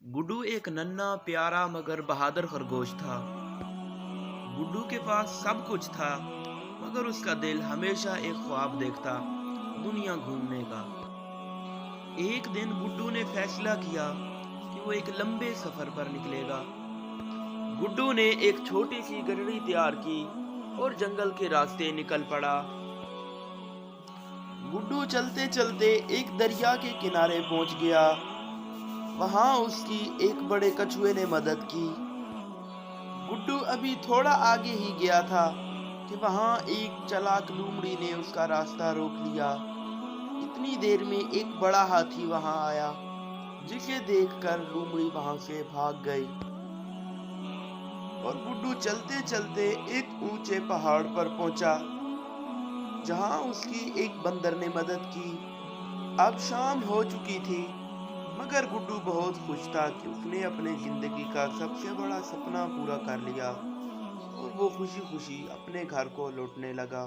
गुड्डू एक नन्हा प्यारा मगर बहादुर खरगोश था। गुड्डू के पास सब कुछ था, मगर उसका दिल हमेशा एक ख्वाब देखता, दुनिया घूमने का। एक दिन गुड्डू ने फैसला किया कि वो एक लंबे सफर पर निकलेगा। गुड्डू ने एक छोटी सी गठरी तैयार की और जंगल के रास्ते निकल पड़ा। गुड्डू चलते चलते एक दरिया के किनारे पहुंच गया। वहां उसकी एक बड़े कछुए ने मदद की। गुड्डू अभी थोड़ा आगे ही गया था कि वहां एक चालाक लोमड़ी ने उसका रास्ता रोक लिया। इतनी देर में एक बड़ा हाथी वहां आया, जिसे देखकर लोमड़ी वहां से भाग गई और गुड्डू चलते चलते एक ऊंचे पहाड़ पर पहुंचा, जहां उसकी एक बंदर ने मदद की। अब शाम हो चुकी थी, मगर गुड्डू बहुत खुश था कि उसने अपने जिंदगी का सबसे बड़ा सपना पूरा कर लिया और वो खुशी खुशी अपने घर को लौटने लगा।